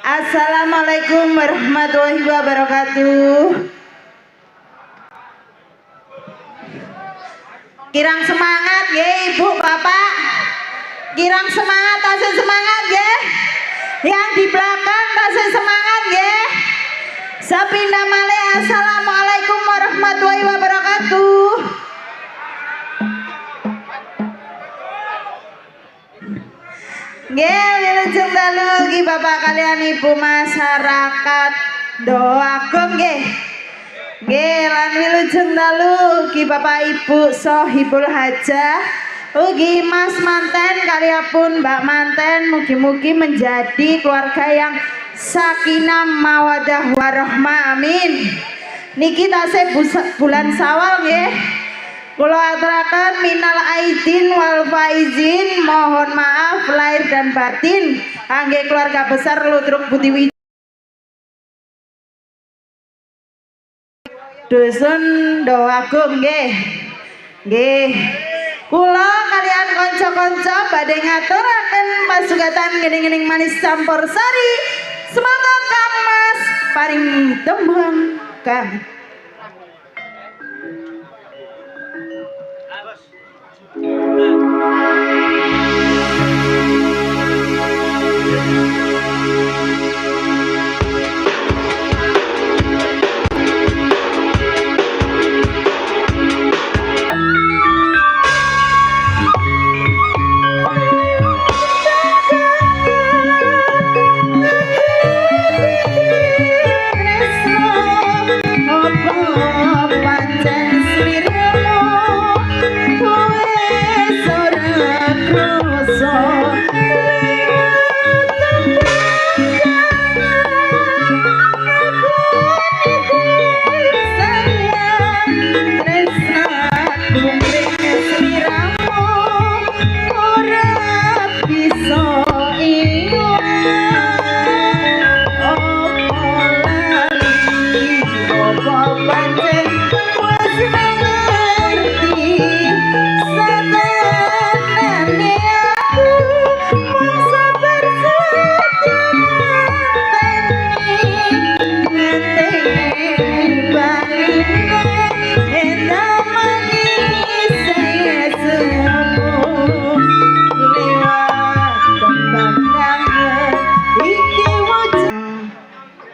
Assalamualaikum warahmatullahi wabarakatuh. Kirang semangat nggih Ibu Bapak. Kirang semangat, tasih semangat nggih. Yang di belakang tasih semangat nggih. Sapindah malih assalamualaikum warahmatullahi wabarakatuh. Nggih, wilujeng dalu nggih Bapak kalian Ibu masyarakat doaken nggih. Nggih, lan wilujeng dalu nggih Bapak Ibu sohibul hajah. Ugi Mas manten kaliapun Mbak manten mugi-mugi menjadi keluarga yang sakinah mawadah warahmah amin. Niki tasih bulan Syawal nggih. Kula aturaken minal aidin wal faizin, mohon maaf lahir dan batin kangge keluarga besar Ludruk Butiwi Dusun Doagung nggih. Nggih. Kula kalian kanca-kanca badhe ngaturaken pasugatan gening-gening manis campur sari. Semoga Kang Mas paring tembang Kang.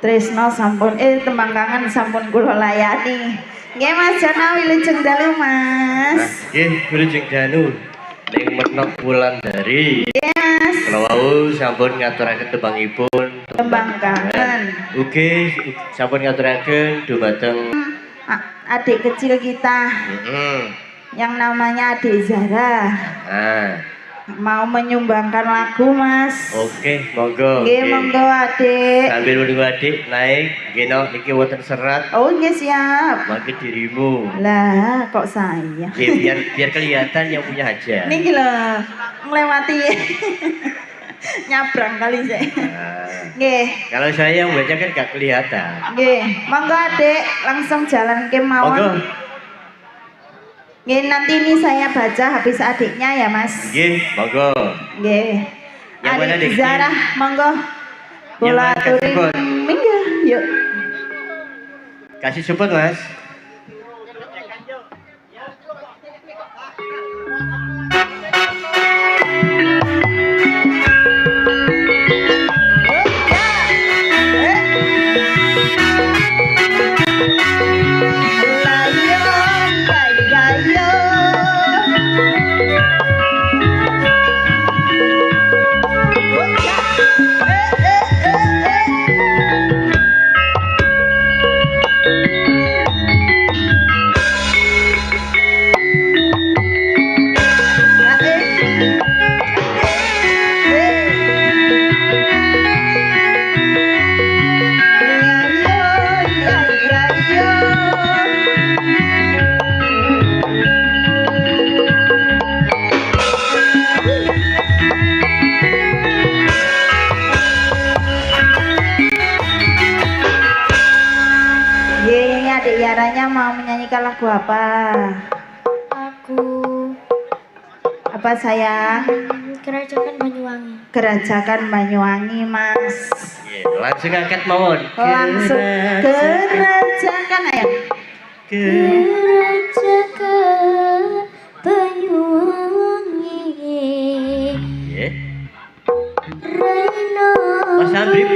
Tresno sampun tembang kangen sampun kula layani. Nggih Mas Jana wilujeng dalu Mas. Nggih wilujeng dalu ning menok wulan dari. Yes. Kula wau sampun ngaturaken tembangipun Tembang kangen. Ugi sampun ngaturaken dumateng adik kecil kita. Yang namanya Adik Zara. Mau menyumbangkan lagu Mas. Oke, monggo. Nggih, monggo Adik. Sambil menunggu Adik naik, geno niki wonten serat. Oh, nggih siap. Mangke dirimu. Lah, kok saya? Biar kelihatan yang punya hajat. Niki lho, melewati nyabrang kali saya. Nggih. Kalau saya yang baca kan gak kelihatan. Nggih, monggo Adik, langsung jalan ke mawon. Monggo. Nggih, nanti ini saya baca habis adiknya ya Mas. Nggih, monggo. Nggih. Yang mana Adik Dik? Zara, monggo. Kula aturi minggu, yuk. Kasih support Mas. Tiaranya mau menyanyikan lagu apa? Aku Apa sayang? Kerajaan Banyuwangi. Kerajaan Banyuwangi, Mas. Iya, langsung angkat mawon. Langsung kerajaan ayo. Kerajaan Banyuwangi. Iya. Reno. Mas Amrip.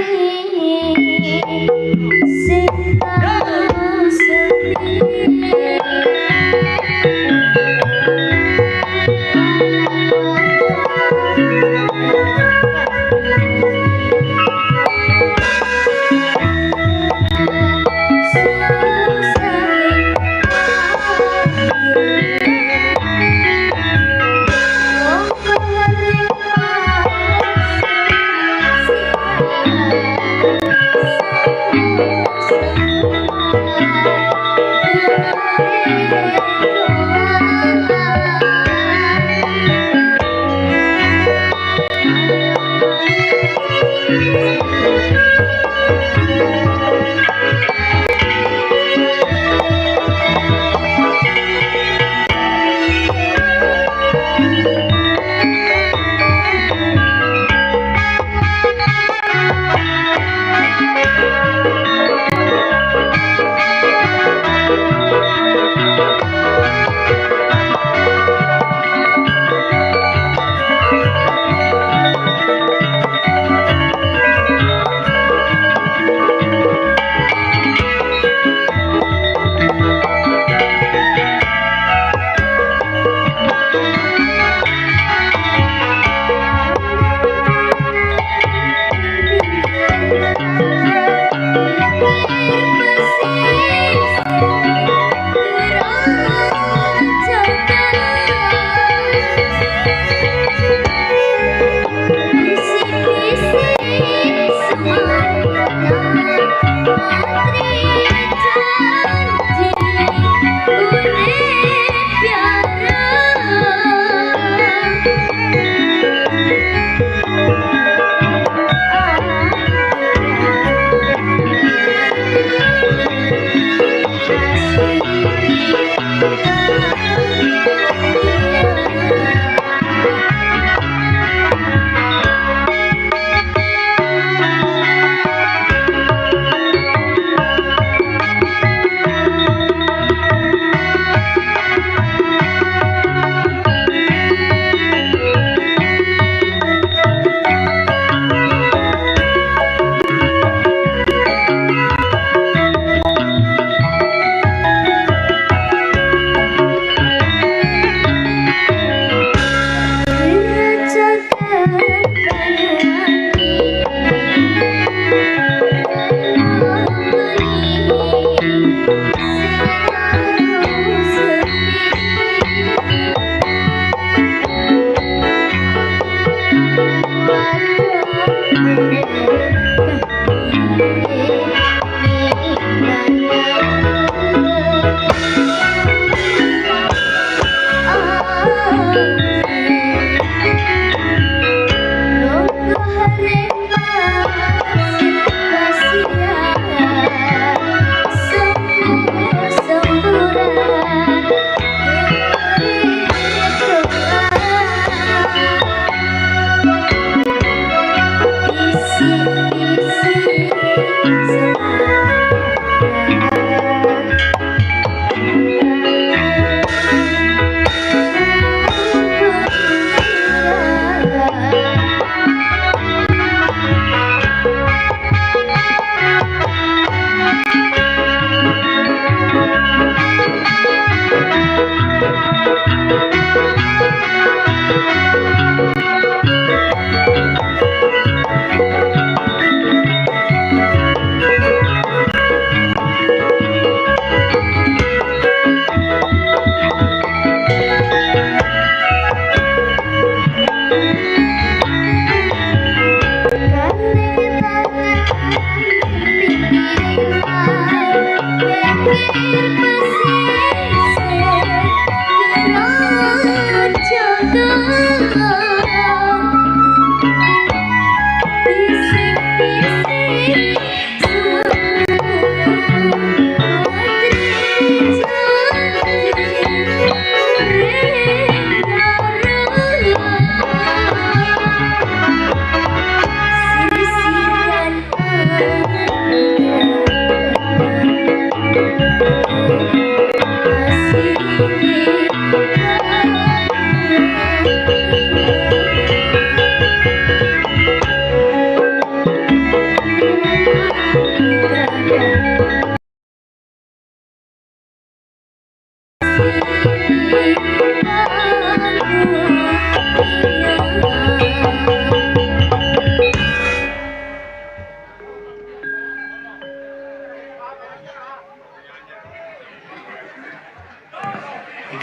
Isi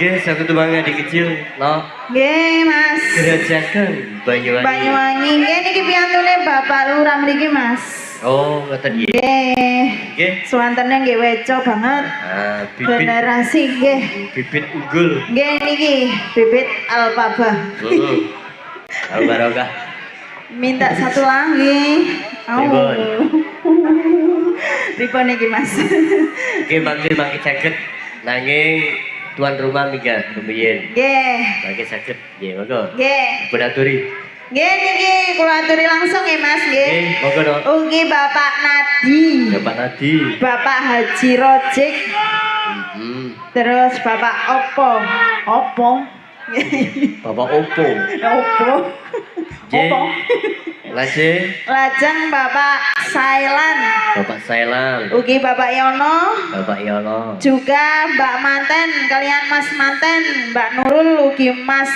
Oke, satu tembang di kecil, no. Nggih, Mas. Gerajakan Banyuwangi. Banyuwangi. Nggih niki piyantune Bapak Lurah mriki, Mas. Oh, ngoten nggih. Nggih. Nggih. Suwantene nggih weco banget. Ah, bibit Generasi nggih. bibit unggul. Nggih niki bibit alpaba. Barokah. Minta satu lagi. Pripun? Pripun niki, Mas? Oke, mangke saged nanging tuan rumah minggat rumiyin. Nggih. Mangke saged nggih, monggo. Nggih. Dipun aturi. Nggih niki kula aturi langsung nggih, Mas nggih. Nggih, monggo no. Ugi Bapak Nadi. Bapak Nadi. Bapak Haji Rojik. Terus Bapak Opo. Opo. Bapak Opo. Opo. Nggih. Opo. Lajeng Bapak Sailan. Bapak Sailan. Ugi Bapak Yono. Bapak Yono. Juga Mbak Manten kalian Mas Manten, Mbak Nurul ugi Mas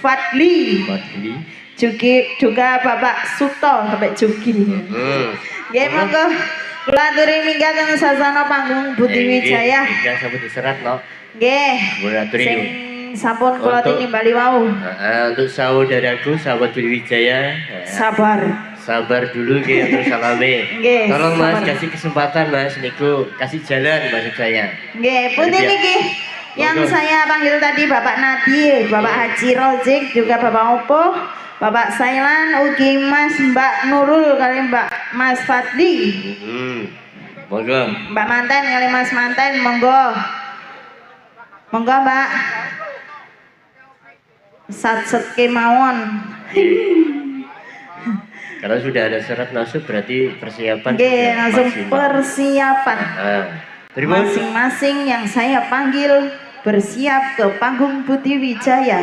Fadli. Fadli. Juga Bapak Suto sampai Jugi. Nggih monggo kula aturi minggah teng sasana panggung Budi Wijaya. Nggih, sampun diserat no. Nggih. Kula aturi. Sing sampun kula Untuk- tinimbali wau. Untuk saudaraku, sahabat Budi Wijaya. Sabar. Sabar dulu nggih untuk salame. Nggih, Tolong Mas sabar. kasih kesempatan Mas niku, kasih jalan maksud saya. Nggih, putih Biar- niki yang Monggo. saya panggil tadi Bapak Nadi, Bapak Haji Rozik, juga Bapak Opo, Bapak Sailan, ugi Mas Mbak Nurul kali Mbak Mas Fadli, Monggo. Mbak Manten kali Mas Manten, monggo. Monggo Mbak. Satset kemawon. Kalau sudah ada syarat masuk berarti persiapan Nggih, sudah langsung maksimal. persiapan. Terima Masing-masing yang saya panggil bersiap ke panggung Budi Wijaya.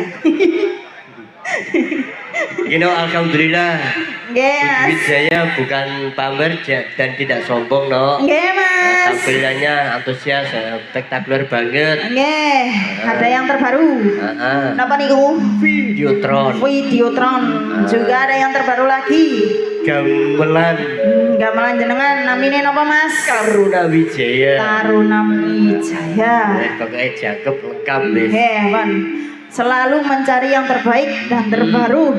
Alhamdulillah. Nggih, Budi Mas. Wijaya bukan pamer dan tidak sombong no. Nggih, Mas. Tampilannya antusias, spektakuler banget. Nggih, ada yang terbaru. Napa niku? Videotron, Videotron. Juga ada yang terbaru lagi. gamelan, Gamelan jenengan namine napa, Mas? Taruna Wijaya. Taruna Wijaya. Pokoknya cakep lengkap deh. Nggih, Pan. Selalu mencari yang terbaik dan terbaru.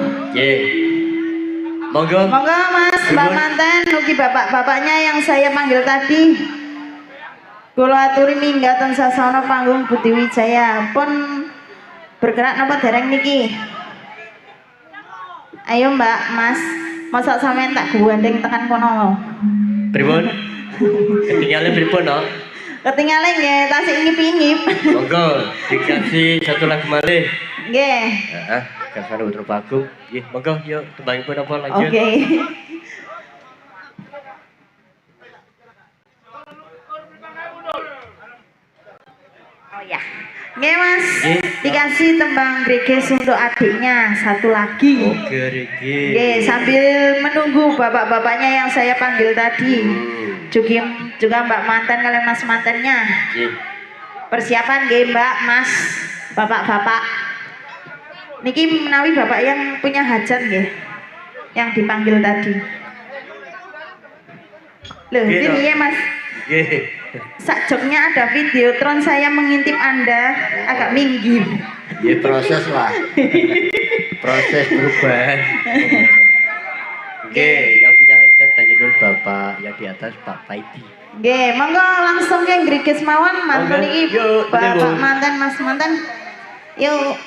Monggo. Monggo Mas, Mbak Manten, ugi bapak-bapaknya yang saya panggil tadi. Kula aturi minggah teng sasana panggung Budi Wijaya. Pun bergerak napa dereng niki? Ayo Mbak, Mas. Masa sampean tak gandeng tekan kono. Pripun? Ketinggalan pripun no? Ketinggalan nggih, tasik ngip-ngip. Monggo dikasih satu lagu malih. Nggih. Kasar Putra Bagong. Nggih, monggo yuk tembangipun apa lanjut. Oke. Oh ya. Nggih Mas, Nggih. dikasih tembang greges untuk adiknya satu lagi. Oke, Riki. Nggih, sambil menunggu bapak-bapaknya yang saya panggil tadi. Juga Mbak Manten kalian Mas Mantennya. Nggih. Persiapan nggih Mbak, Mas, bapak-bapak. Niki menawi bapak yang punya hajat nggih, yang dipanggil tadi. Loh, Nggih, ini Dok. ya Mas. Nggih. Sak joknya ada videotron saya mengintip Anda agak minggir. Ya proses lah. Proses perubahan. Oke, yang punya hajat tanya dulu Bapak yang di atas Pak Paidi. Nggih, monggo langsung ke greges mawon manten Monggo, iki yuk, Bapak betul. manten Mas manten. Yuk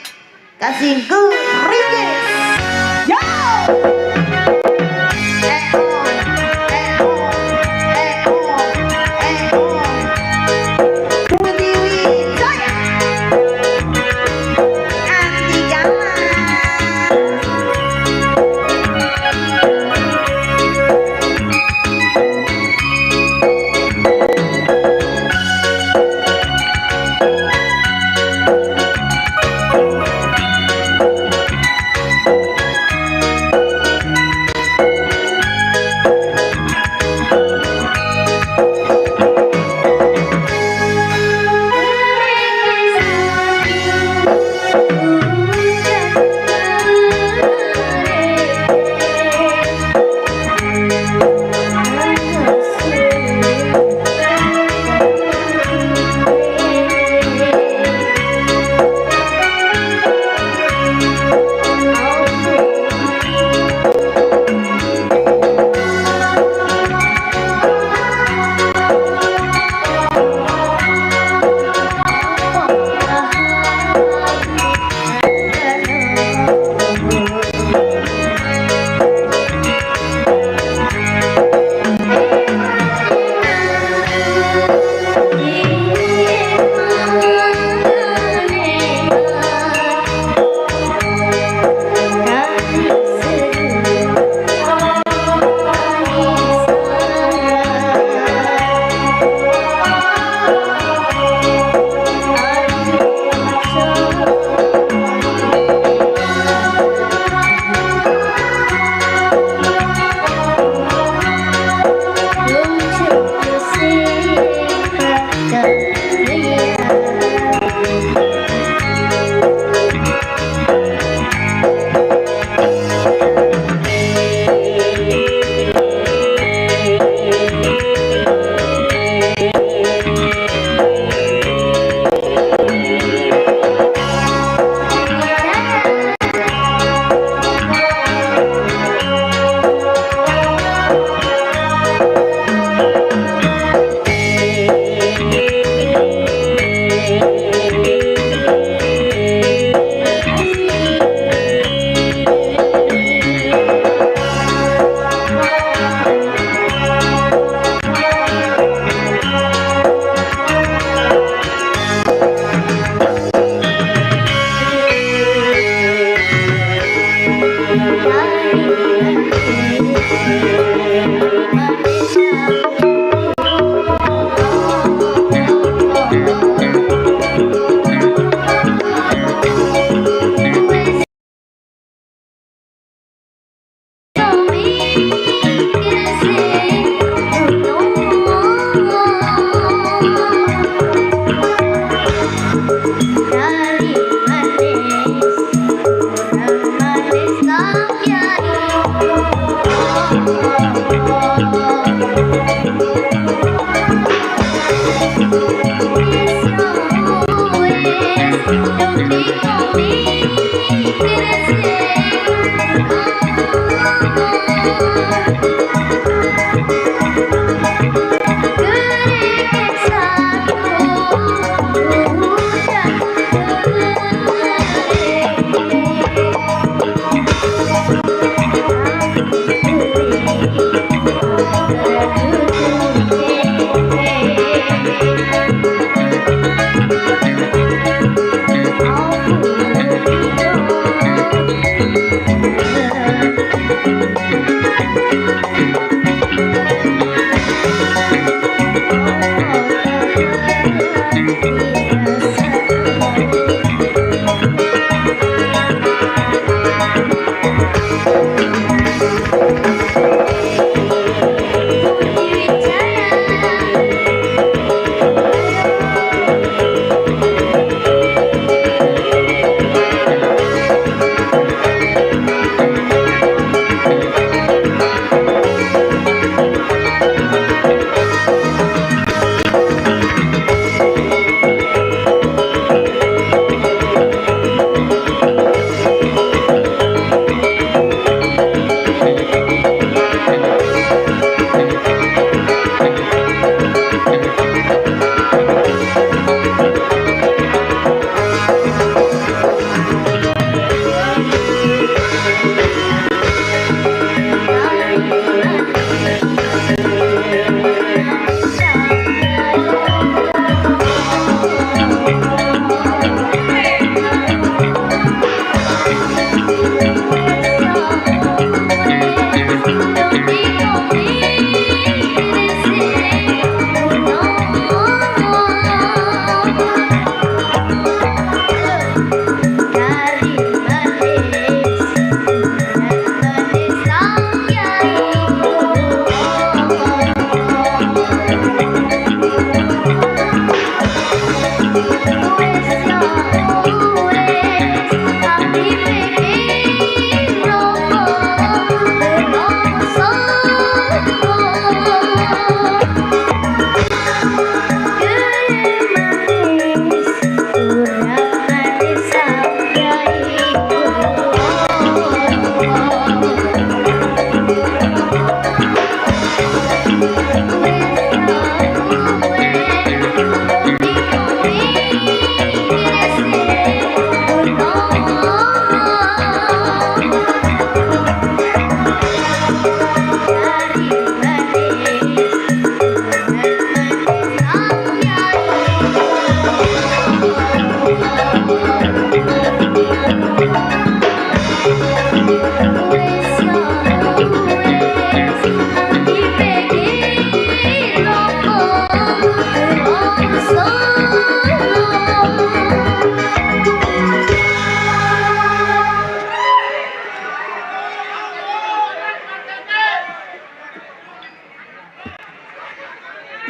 kasihku greges. Yo! Budi Wijaya. Anti jalan.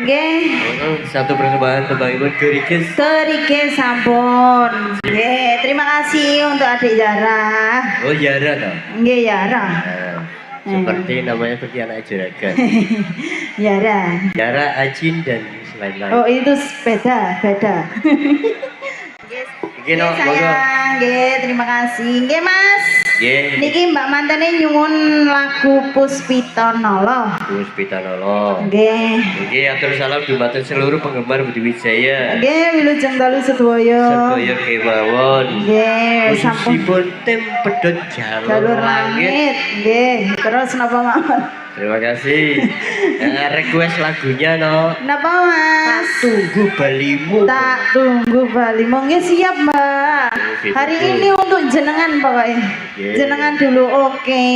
Nggih. Satu persembahan tembangipun Gerikis. Gerikis sampun. Nggih, terima kasih untuk Adik Yara. Oh Yara toh. Nggih Yara. Seperti namanya seperti anak juragan. Yara. Yara, Ajin dan lain-lain. Oh itu beda, beda. Nggih no, monggo. Sayang, nggih, terima kasih. Nggih Mas. Nggih. Niki Mbak Mantene nyuwun lagu Puspita Nala. Puspita Nala. Nggih. Nggih, atur salam dumateng seluruh penggemar Budi Wijaya. Nggih, wilujeng dalu sedaya. Sedaya kemawon. Nggih, sampun Khususipun tim pedhot jalur jalur langit. langit. Nggih, terus napa mawon? Terima kasih. Request lagunya no. Napa Mas? Tunggu balimu. Tak tunggu Bali. Monggo siap Mbak. Gitu. Hari ini untuk jenengan pokoknya. Yeah. Jenengan dulu oke.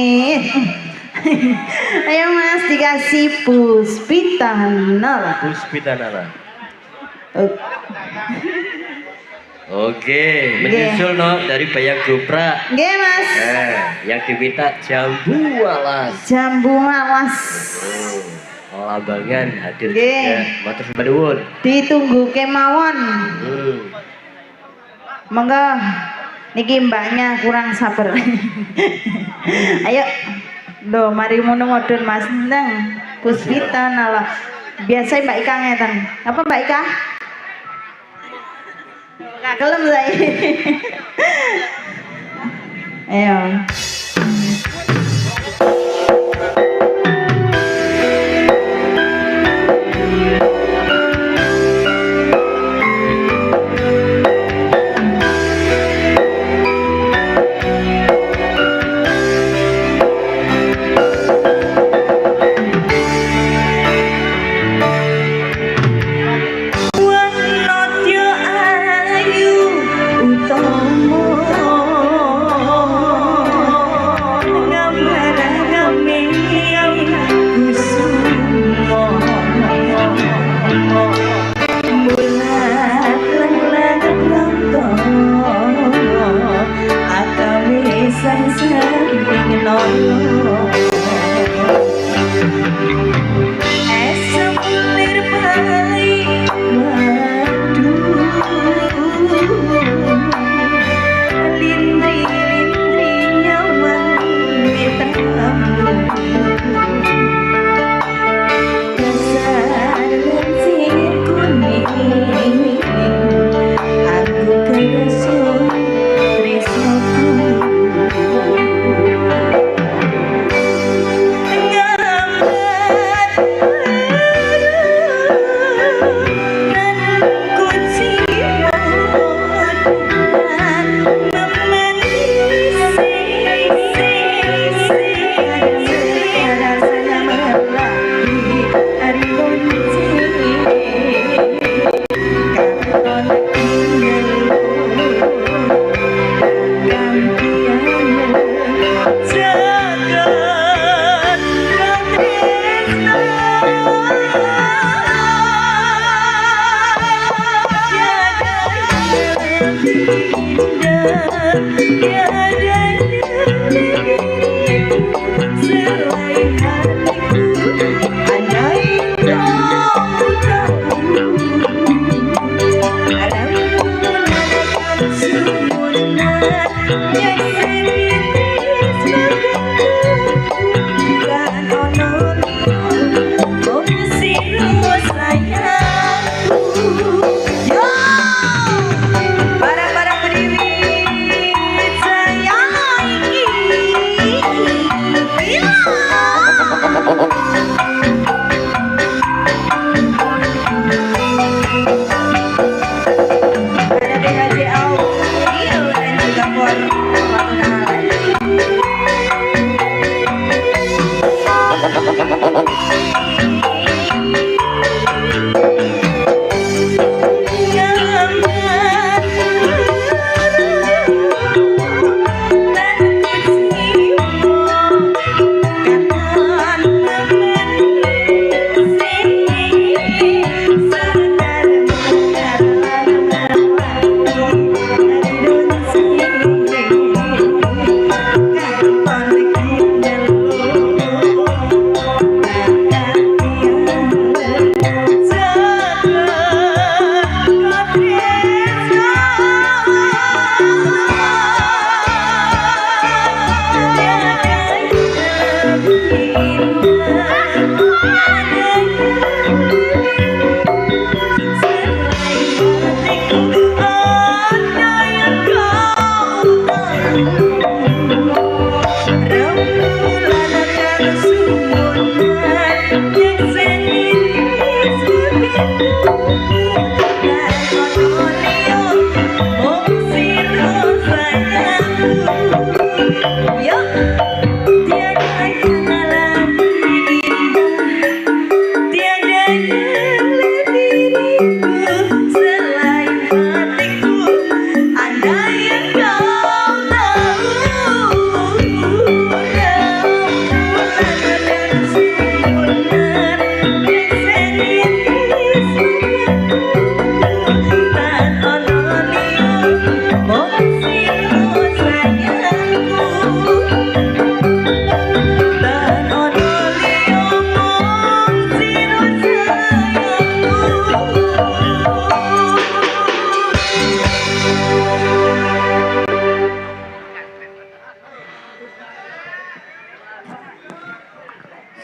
Ayo Mas dikasih Puspita Nala. Puspita Nala. Oh, Oke, menyusul no dari Bayang Gopra. nggih Mas. Yang diminta Jambu Alas. Jambu Alas. Lambangan hadir Nggih. juga. Matur sembah nuwun. Ditunggu kemawon. Hmm. Monggo niki mbaknya kurang sabar. Ayo. Loh, mari ngono modun Mas nang Puspita Nala. Biasa Mbak Ika ngeten. Apa Mbak Ika? Kagelem saya. Ayo.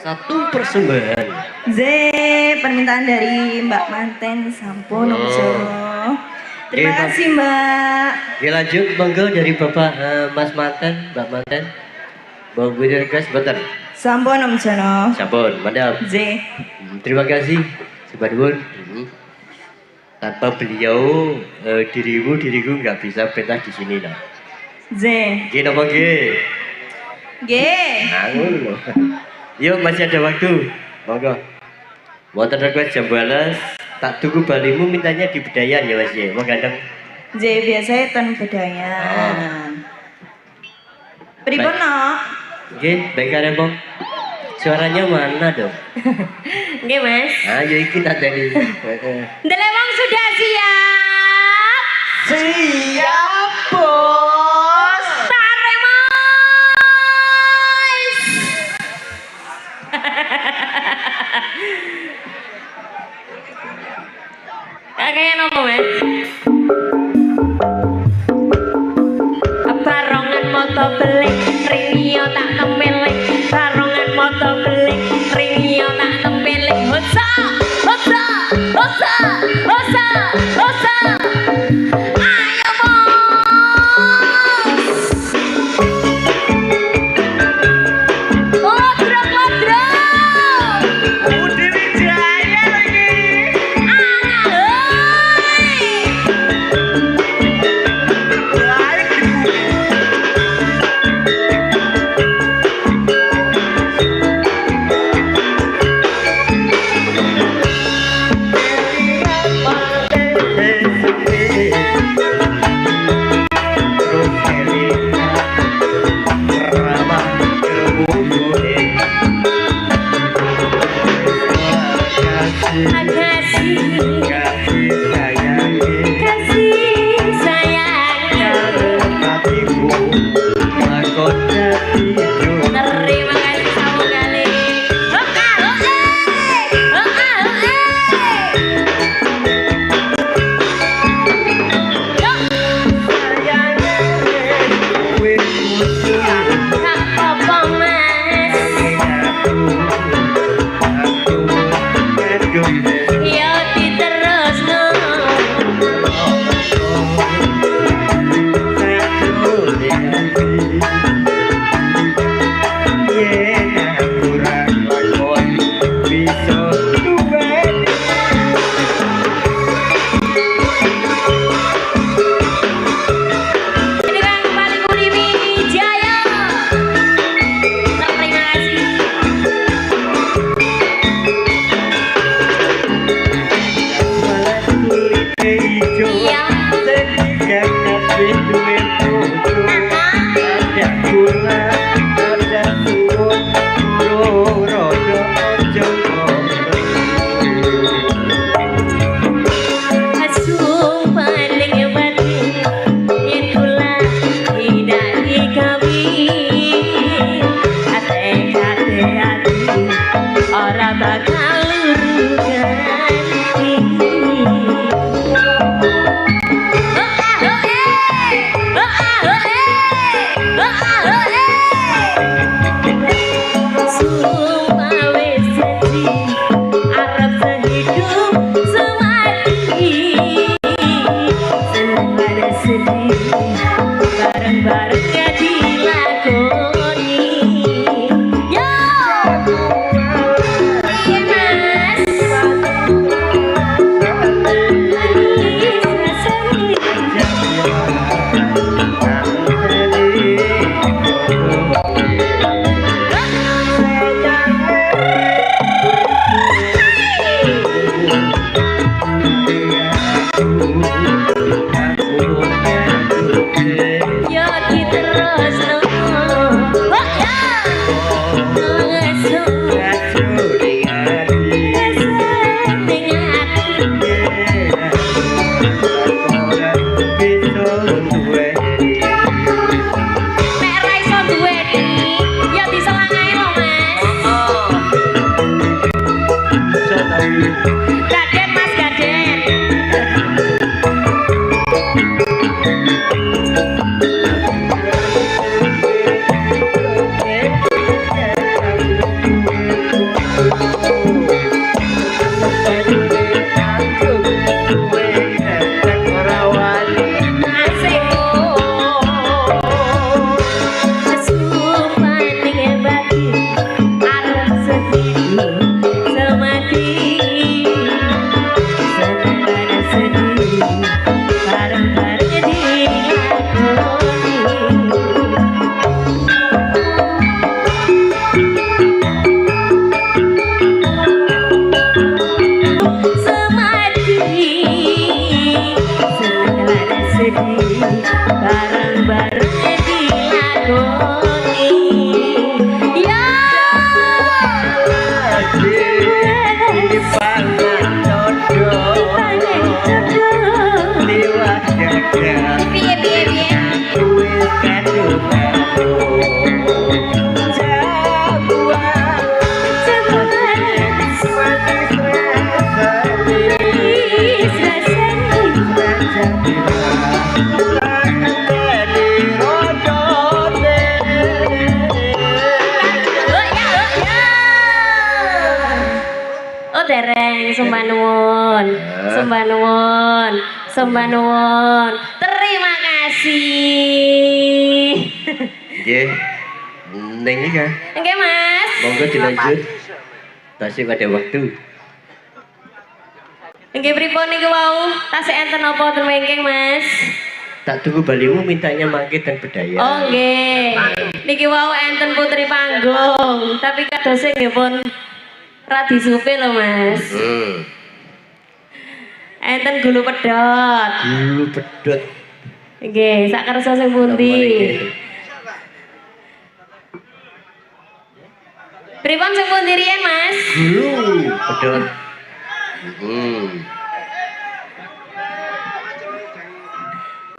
Satu persembahan. Z, permintaan dari Mbak Manten sampun Omjo. Terima Oke, Pak. kasih Mbak. Ya lanjut monggo dari Bapak Mas Manten, Mbak Manten. Monggo dari request betul. Sampun Omjo no. Sampun, mantap. Z. Terima kasih, Subhanallah. Tanpa beliau, diriku nggak bisa pentas di sini lah. Z. Gini apa gini? G. Ngangul loh. Yuk masih ada waktu, monggo. Mau request jam balas, tak tunggu balimu mintanya di Bedayan ya Mas ya. Mau ganteng. Z biasanya ten Bedayan. Pripun Baik. no? Oke, baik Karempong. Suaranya mana dong? Nggih, Mas. Ayo iki tak tadi. Delewang sudah siap. Siap bos. Tarik, Mas. Kayak nopo, Mas? Barongan moto belik, ringio tak tempelik. Barongan moto belik, ringio tak tempelik. Hosa, hosa, hosa, hosa, hosa. Ayo bos. Lodrok, lodrok. Budi Wijaya lagi. Anak, hei. Baik Ibu. Kasih, kasih sayangnya. Terima kasih sama kali. Tak apa mas, ya diterus no. Ini kan kembali Budi Wijaya. Terima kasih. Iya. Asum paling penting itulah tidak dikawin. Hati-hati orang bakal ganti. Sumpah wis janji arep sehidup semati. Seneng ada sedih bareng-bareng ya dilakoni. Yo, iya mas. Yo diterus no. Wah ya. Nek ra iso duweni, ya diselangae lho Mas. Gaden Mas Gaden. Oh dereng sembah nuwun. Sembah nuwun. Sembah nuwun. Terima kasih. Nggih. Ning iki kan. Nggih Mas. Monggo dilanjut. Tasih pada waktu. Nggih pripun niku wau? Tasih enten apa ten wengking Mas? Tak tunggu balimu mintanya mangke dan bedaya. Oh nggih. Niki wau enten putri panggung, tapi kadose nggih pun radi supe lho Mas. Enten gulu pedhot. Gulu pedhot. Nggih, sak kersa sing pundi? Pripun sing pundi riyen Mas? Gulu pedhot.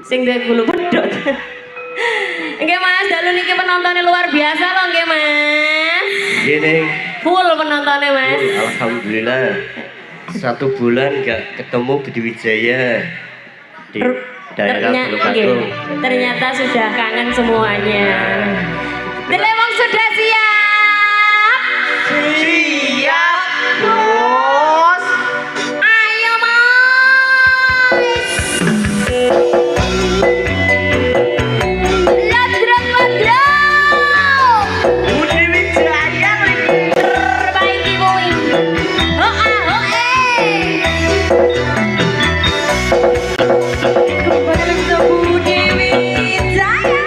Sing duwe gulu pedhot. Nggih Mas, dalu niki penontonnya luar biasa loh nggih Mas. Nggih Ning. Full penontonnya Mas. Alhamdulillah. 1 bulan gak ketemu Budi Wijaya di daerah Bulukatung. Ternyata sudah kangen semuanya. Delewong sudah siap? Siap, Bos. Ayo Mas. Ladrong ladrong. Budi Wijaya Perbaiki kuwi. Oh ah oh Budi Wijaya.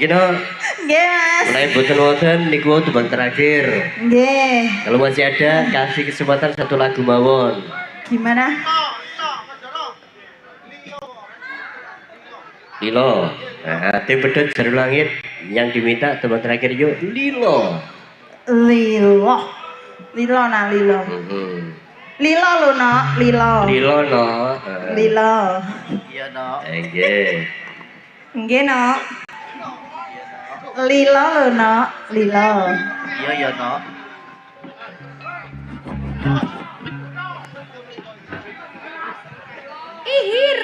Gino, Nggih, Mas. mulai boten wonten niku tebang terakhir. Nggih. Kalau masih ada, kasih kesempatan satu lagu mawon. Gimana? Lilo. Nah, tim pedot Jaru Langit yang diminta teman terakhir yuk Lilo. Lilo. Lilo nah Lilo. Lilo lo no, Lilo. Lilo no. Lilo. Iya, no. Nggih. Nggih no. Lilo lo no, Lilo. Iya, iya, no. Ihir.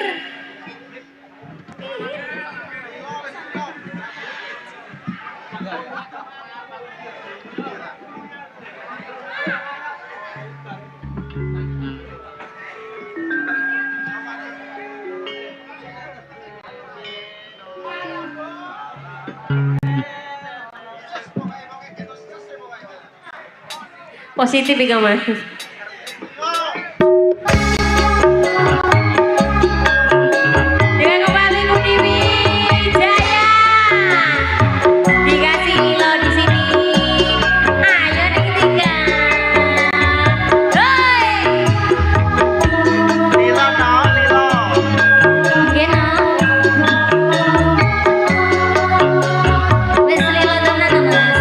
Positif ya Mas. Dengan kembali Budi Wijaya. Dikasih Lilo di sini. Ayo yang ketiga. Hoi. Lilo, no, Lilo. Geno. Wes Lilo tenan to, Mas.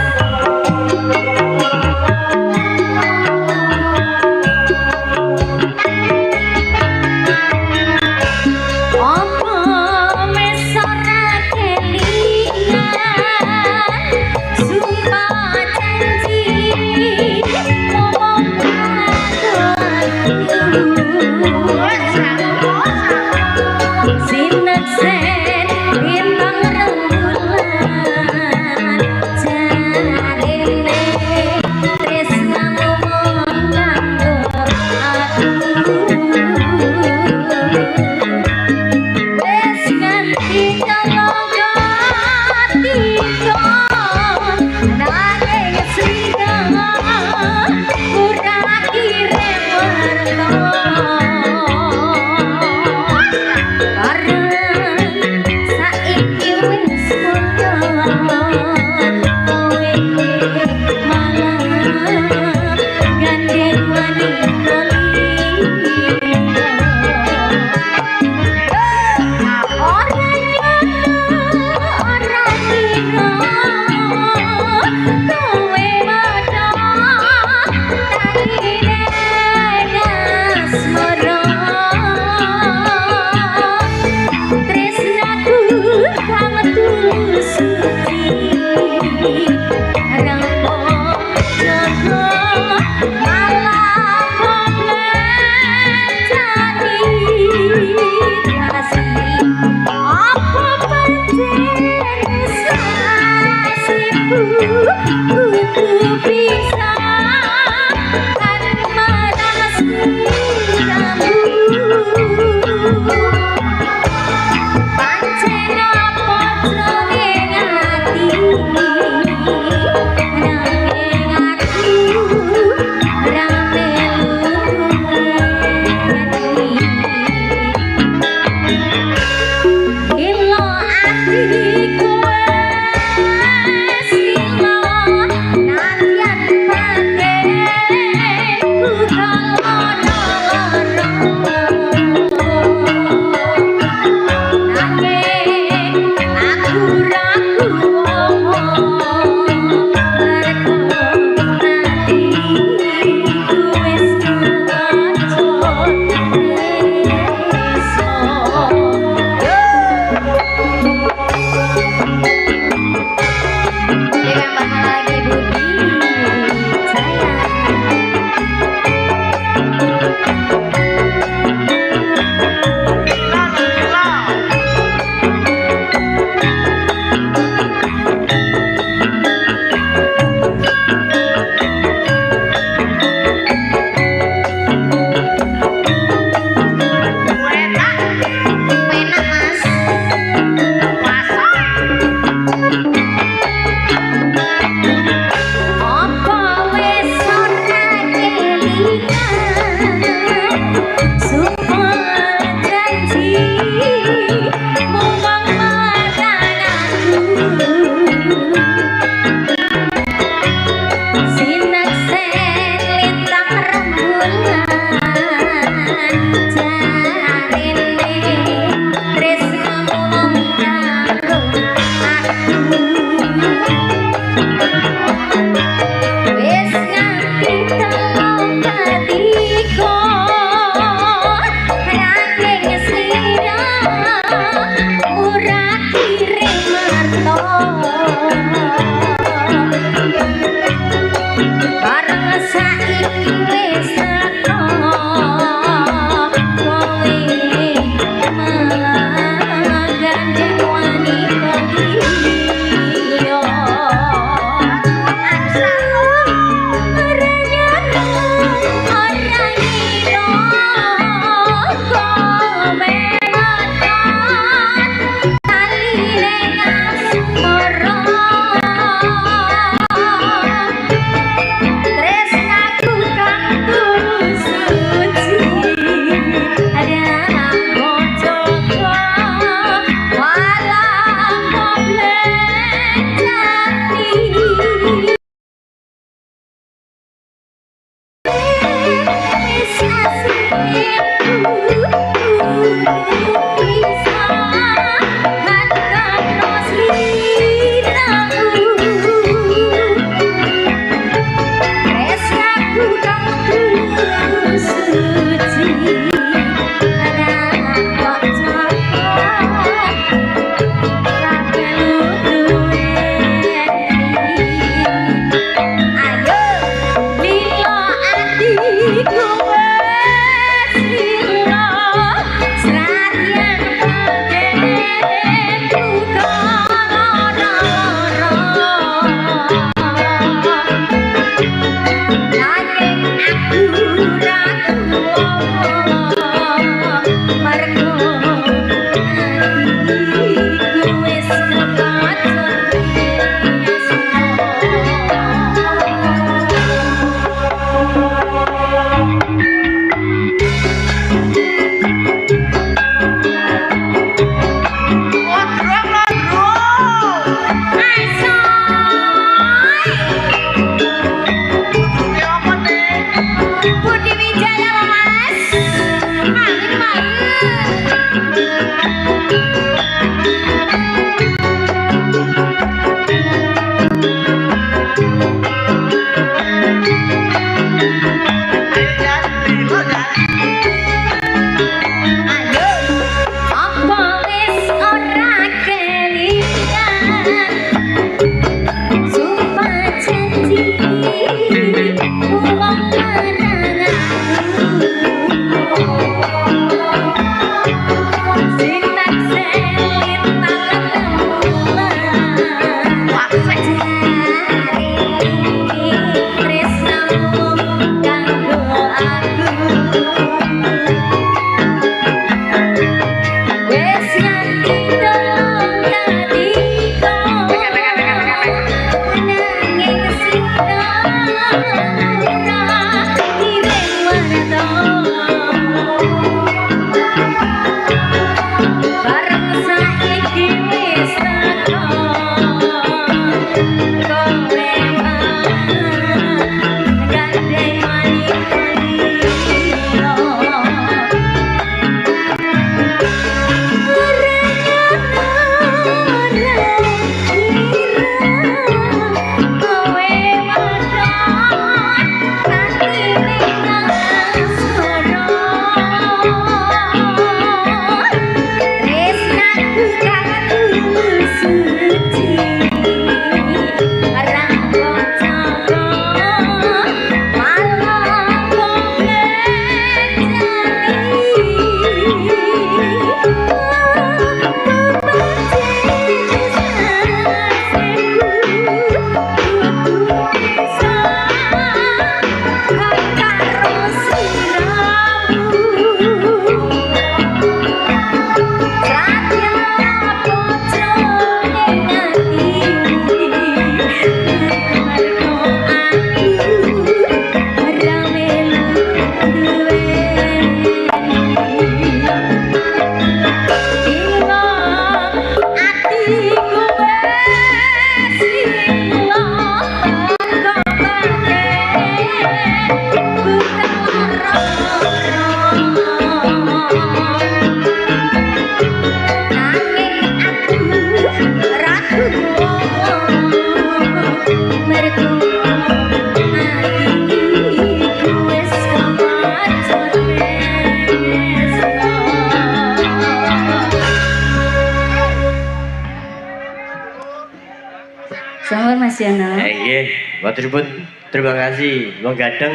Mas Yono. Nggih, matur pun terima kasih. Wong gadeng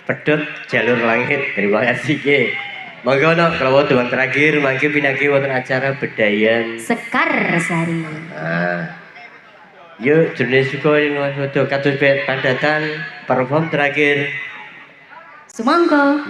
pedhot jalur langit. Terima kasih nggih. Monggo no kalau doang terakhir mangke pinangki wonten acara bedayan Sekar Sari. Yuk jurne suka ing foto kados padatan perform terakhir. Sumangga.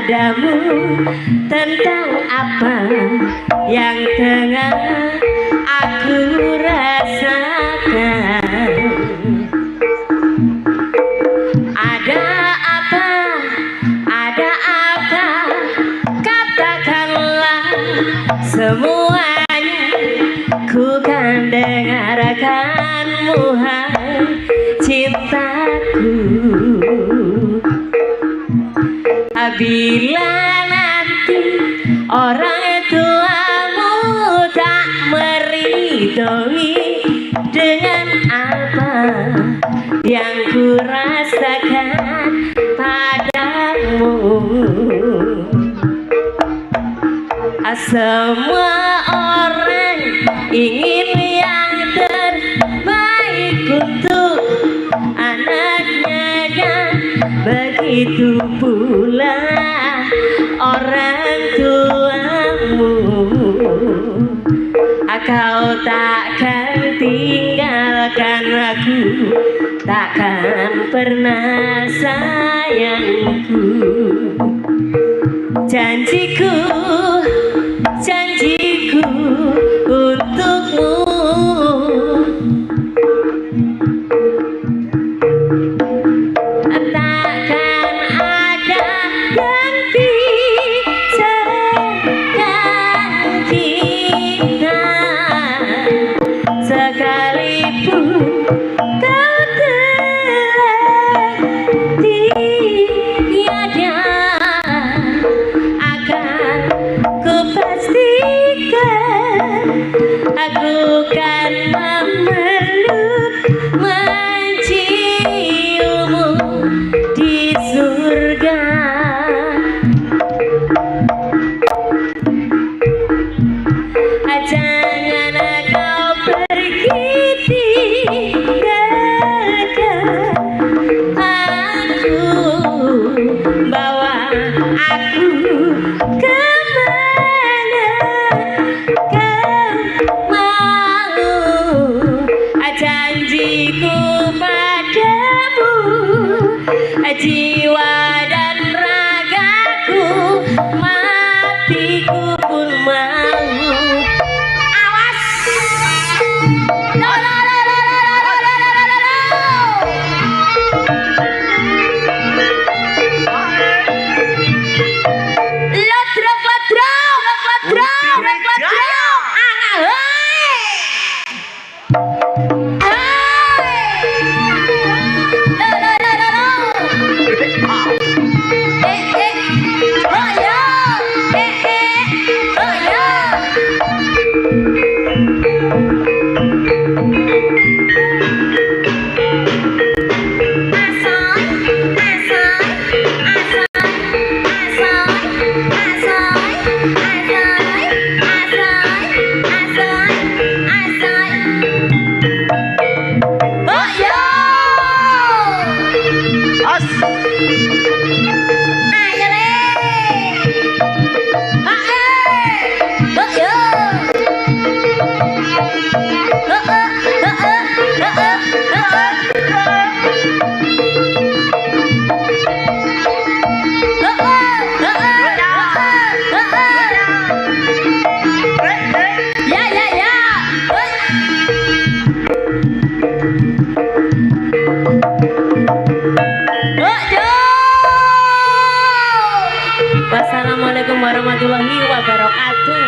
padamu tentang apa yang tengah aku rasakan. Ada apa? Ada apa? Katakanlah semuanya. tekanmu hai cintaku. Bila nanti orang tuamu tak meridhoi dengan apa yang ku rasakan padamu, semua orang ingin yang terbaik untuk anaknya dan begitu pula orang tuamu. Kau takkan tinggalkan aku, takkan pernah sayangku. Janjiku, janjiku untukmu. Takkan ada ganti segan kita, sekalipun kau telah tiada, akan ku pastikan aku kan memeluk menciummu di surga. Jangan kau pergi tinggalkan aku, bawa aku kemana kau mau. Janjiku padamu, jiwa dan ragaku, matiku pun mau. Awas! No, no, no, no, no, no, no, no, no, no. Lodrok, lodrok, lodrok, lodrok. Wassalamualaikum warahmatullahi wabarakatuh.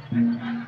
Thank you.